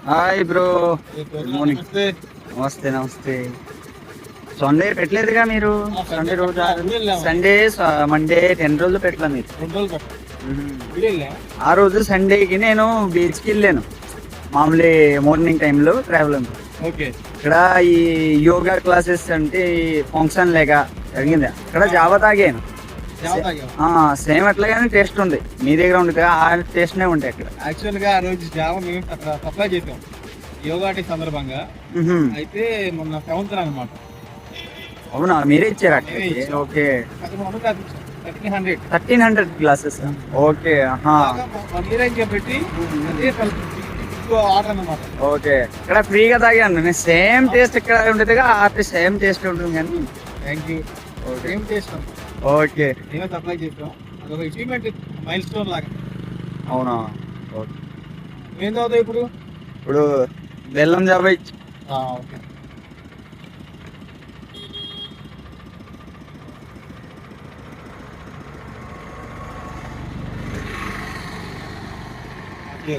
Hi bro. Good morning. నమస్తే. నమస్తే నమస్తే. సండే పెట్టలేదుగా మీరు? సండే రోజు వెళ్ళాము. సండే మండే 10 రోజులు పెట్టలే మీరు. 2 రోజులు పెట్టాం. మ్మ్. ఇప్పుడు వెళ్ళా. ఆ రోజు సండేకి నేను బీచ్కి వెళ్ళాను. మామూలు మార్నింగ్ టైంలో ట్రావెలింగ్. ఓకే. ఇక్కడ ఈ యోగా క్లాసెస్ అంటే ఫంక్షన్ లేక జరిగింది. ఇక్కడ జావా తాగాను. జావ తాగావా? సేమ్ అట్లాగానే టేస్ట్ ఉంది. మీ దగ్గర ఉంది కదా, ఆ టేస్ట్నే ఉంటాయి అక్కడ. యాక్చువల్ గా ఆ రోజు జావ మేము అక్కడ సప్లై చేసాం యోగా డే సందర్భంగా. మ్హూ. అయితే మొన్న సంవత్సరం అనమాట. అవునా, మీరే ఇచ్చారా? నేనే ఇచ్చాను. Okay. 1300 1300 glasses. Okay. One year అని చెప్పి అదే ఆర్డర్ అనమాట. ఓకే. ఇక్కడ ఫ్రీగా తాగాను నేను. సేమ్ టేస్ట్ ఇక్కడ ఉంటుంది, సేమ్ టేస్ట్ ఉంటుంది కానీ. Thank you. ఓకే. ఏం చేస్తాం, ఓకే. మేమే సప్లై చేస్తాం. అదొక అచీవ్మెంట్, మైల్ స్టోన్ లాగా. అవునా. ఓకే. ఏం చదువుతావు ఇప్పుడు? ఇప్పుడు బెల్లం జాబ్ ఇచ్చి. ఓకే. ఓకే.